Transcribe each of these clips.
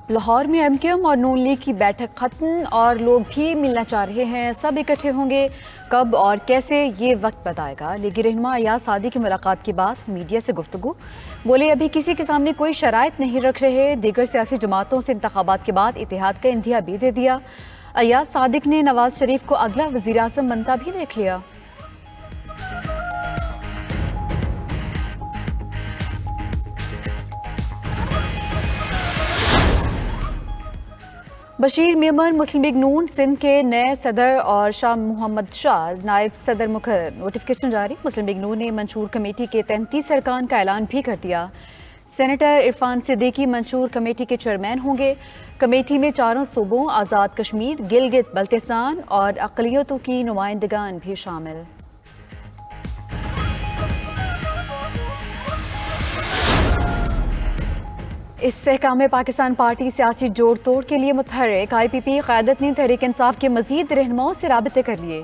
लाहौर में एमकेएम और नून लीग की बैठक खत्म और लोग भी मिलना चाह रहे हैं। सब इकट्ठे होंगे, कब और कैसे ये वक्त बताएगा। लीगी रहनुमा अयाज सादी की मुलाकात के बाद मीडिया से गुफ्तगू, बोले अभी किसी के सामने कोई शराइत नहीं रख रहे। दीगर सियासी जमातों से इंतखाबात के बाद इत्तेहाद का इंदिया भी दे दिया। अयाज सादिक ने नवाज शरीफ को अगला वज़ीर आज़म बनता भी देख लिया। बशीर मेमन मुस्लिम लीग नून सिंध के नए सदर और शाह मोहम्मद शाह नायब सदर मुकर। नोटिफिकेशन जारी। मुस्लिम लीग नून ने मंशूर कमेटी के 33 अरकान का ऐलान भी कर दिया। सेनेटर इरफान सिद्दीकी मंशूर कमेटी के चेयरमैन होंगे। कमेटी में चारों सूबों आज़ाद कश्मीर, गिलगित बल्तिस्तान और अक़लियतों की नुमाइंदगान भी शामिल। इस्तेहकाम पाकिस्तान पार्टी सियासी जोड़ तोड़ के लिए मुतहर्रिक। IPP क़यादत ने तहरीक इंसाफ के मज़ीद रहनुमाओं से राबिते कर लिए।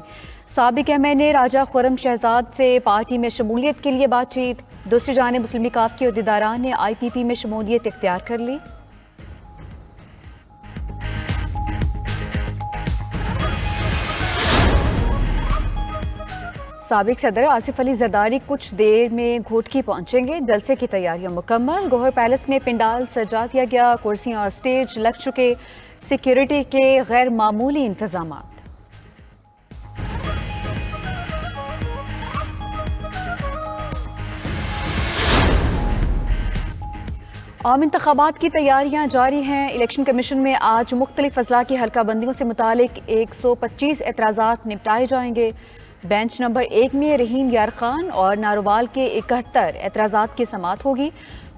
साबिक MN ने राजा खुर्रम शहजाद से पार्टी में शमूलियत के लिए बातचीत। दूसरी जानिब मुस्लिम लीग के अहदेदारान ने IPP में शमूलियत इख्तियार कर ली। साबिक सदर आसिफ अली जरदारी कुछ देर में घोटकी पहुंचेंगे। जलसे की तैयारियां मुकम्मल। गौहर पैलेस में पंडाल सजा दिया गया, कुर्सियां और स्टेज लग चुके। सिक्योरिटी के गैर मामूली इंतजामात। आम इंतखाबात की तैयारियां जारी हैं। इलेक्शन कमीशन में आज मुख्तलिफ अजला की हल्का बंदियों से मुतालिक 125 एतराज़ात निपटाए जाएंगे। बेंच नंबर 1 में रहीम यार खान और नारोवाल के 71 एतराज़ात की समाअत होगी।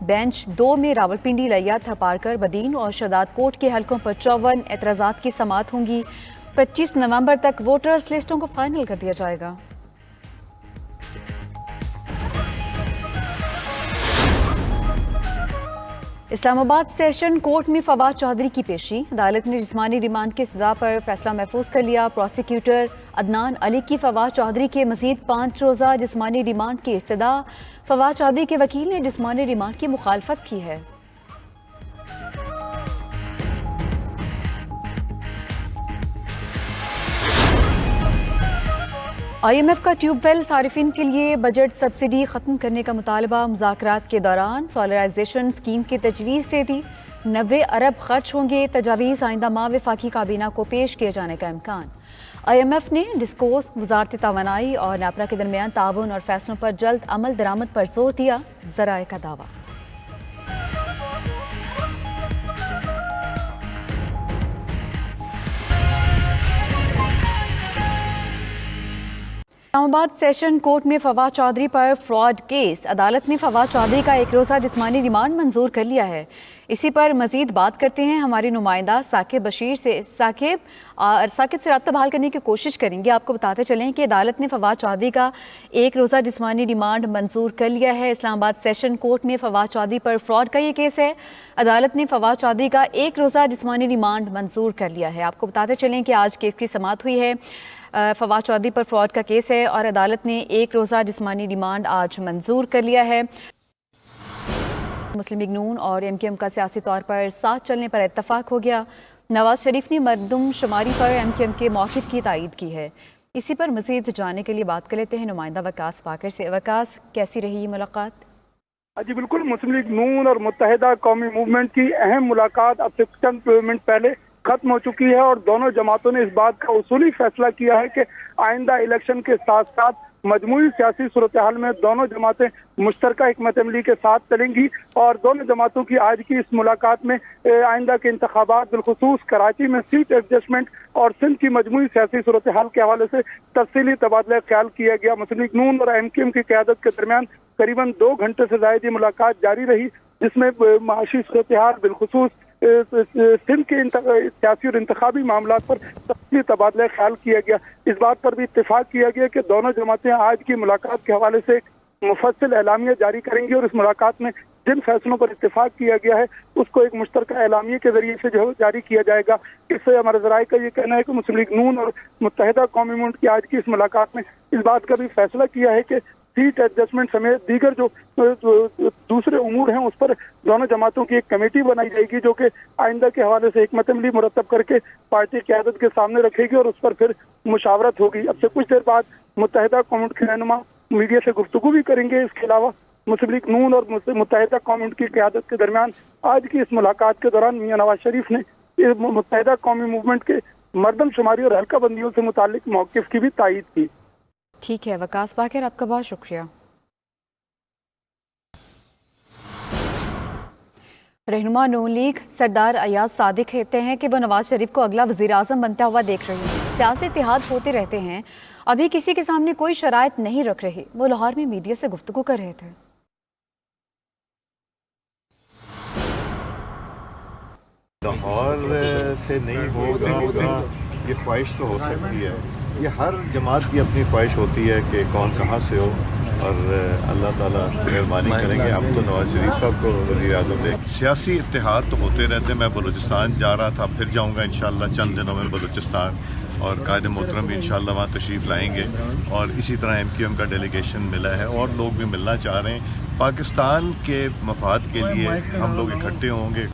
बेंच 2 में रावलपिंडी, लिया, थरपारकर, बदीन और शहदाद कोट के हलकों पर 54 एतराज़ात की समाअत होंगी। 25 नवंबर तक वोटर्स लिस्टों को फाइनल कर दिया जाएगा। इस्लामाबाद सेशन कोर्ट में फवाद चौधरी की पेशी। अदालत ने जिस्मानी रिमांड की सजा पर फैसला महफूज कर लिया। प्रोसिक्यूटर अदनान अली की फवाद चौधरी के मजीद 5 रोज़ा जिस्मानी रिमांड की इस्तदा। फवाद चौधरी के वकील ने जिस्मानी रिमांड की मुखालफत की है। IMF का ट्यूबवेल सारिफिन के लिए बजट सब्सिडी खत्म करने का मुतालबा। मुज़ाकरात के दौरान सोलराइजेशन स्कीम की तजवीज़ दे दी। 90 अरब खर्च होंगे। तजावीज़ आइंदा माह वफाकी काबीना को पेश किए जाने का इम्कान। IMF ने डिस्कोर्स, वजारत तवानाई और नापरा के दरमियान ताउन और फैसलों पर जल्द अमल दरामद पर जोर दिया। ज़राए का दावा। इस्लामाबाद सेशन कोर्ट में फवाद चौधरी पर फ्रॉड केस। अदालत ने फवाद चौधरी का 1 रोज़ा जिस्मानी रिमांड मंजूर कर लिया है। इसी पर मजीद बात करते हैं हमारे नुमाइंदा साकिब बशीर से। साकिब से रब्ता बहाल करने की कोशिश करेंगे। आपको बताते चलें कि अदालत ने फवाद चौधरी का 1 रोज़ा जिस्मानी रिमांड मंजूर कर लिया है। इस्लामाबाद सेशन कोर्ट में फवाद चौधरी पर फ्रॉड का ये केस है। अदालत ने फवाद चौधरी का 1 रोज़ा जिस्मानी रिमांड मंजूर कर लिया है। आपको बताते चलें कि आज केस की समाअत हुई है। फवाद चौधरी पर फ्रॉड का केस है और अदालत ने 1 रोज़ा जिस्मानी रिमांड आज मंजूर कर लिया है। मुस्लिम लीग नून और MKM का सियासी तौर पर साथ चलने पर इत्तफाक हो गया। नवाज शरीफ ने मरदम शुमारी पर MKM के मौक़िफ़ की तायीद की है। इसी पर मज़ीद जानने के लिए बात कर लेते हैं नुमाइंदा वकास पाकर से। वकास, कैसी रही ये मुलाकात? जी बिल्कुल, मुस्लिम लीग नून और मुत्तहिदा कौमी मूवमेंट की अहम मुलाकात अब से चंद मिनट पहले खत्म हो चुकी है और दोनों जमातों ने इस बात का उसूली फैसला किया है कि आइंदा इलेक्शन के साथ साथ मजमूई सियासी सूरत हाल में दोनों जमातें मुश्तरका हिकमत अमली के साथ चलेंगी। और दोनों जमातों की आज की इस मुलाकात में आइंदा के इंतखाबात, बिलखुसूस कराची में सीट एडजस्टमेंट और सिंध की मजमूई सियासी सूरत हाल के हवाले से तफसीली तबादला ख्याल किया गया। मुस्लिम लीग नून और MKM की क़यादत के दरमियान करीबन 2 घंटे से ज़ायद मुलाकात जारी रही, जिसमें माशी सूरत हाल, बिलखुसूस सिंध के सियासी और इंतखाबी मामला पर तफसीली तबादला ख्याल किया गया। इस बात पर भी इत्तेफाक किया गया कि दोनों जमातें आज की मुलाकात के हवाले से मुफस्सिल एलामिया जारी करेंगी और इस मुलाकात में जिन फैसलों पर इत्तेफाक किया गया है उसको एक मुश्तरका एलामिया के जरिए से जो जारी किया जाएगा। इससे हमारे ज़राए का ये कहना है कि मुस्लिम लीग नून और मुत्तहिदा कौमी मूवमेंट की आज की इस मुलाकात में इस बात का भी फैसला किया है कि सीट एडजस्टमेंट समेत दीगर जो दूसरे उमूर हैं उस पर दोनों जमातों की एक कमेटी बनाई जाएगी जो कि आइंदा के हवाले से हिकमत अमली मुरतब करके पार्टी क़यादत के सामने रखेगी और उस पर फिर मुशावरत होगी। अब से कुछ देर बाद मुत्तहिदा कौम के रहनुमा मीडिया से गुफ्तगू भी करेंगे। इसके अलावा मुस्लिम लीग नून और मुत्तहिदा कौम की क़यादत के दरमियान आज की इस मुलाकात के दौरान मियां नवाज शरीफ ने मुत्तहिदा कौमी मूवमेंट के मर्दम शुमारी और हल्का बंदियों से मुतालिक मौक़िफ़ की भी तायीद की। ठीक है वकास बाकर, आपका बहुत शुक्रिया। रहनुमा नून लीग सरदार अयाज सादिक कहते हैं कि वो नवाज शरीफ को अगला वज़ीर-ए-आज़म बनता हुआ देख रहे हैं। सियासी इत्तेहाद होते रहते हैं, अभी किसी के सामने कोई शराइत नहीं रख रहे। वो लाहौर में मीडिया से गुफ्तगू कर रहे थे। लाहौर से नहीं होगा ये ख्वाहिश तो हो सकती है, ये हर जमात की अपनी ख्वाहिश होती है कि कौन कहाँ से हो, और अल्लाह ताला मेहरबानी करेंगे। अब तो नवाज शरीफ साहब को वज़ीर आज़म दें। सियासी इत्तेहाद तो होते रहते हैं। मैं बलूचिस्तान जा रहा था, फिर जाऊँगा इंशाअल्लाह चंद दिनों में बलूचिस्तान, और कायद मोहतरम भी इंशाअल्लाह वहाँ तशरीफ़ लाएँगे, और इसी तरह MQM का डेलीगेशन मिला है और लोग भी मिलना चाह रहे हैं। पाकिस्तान के मफाद के लिए हम लोग इकट्ठे होंगे।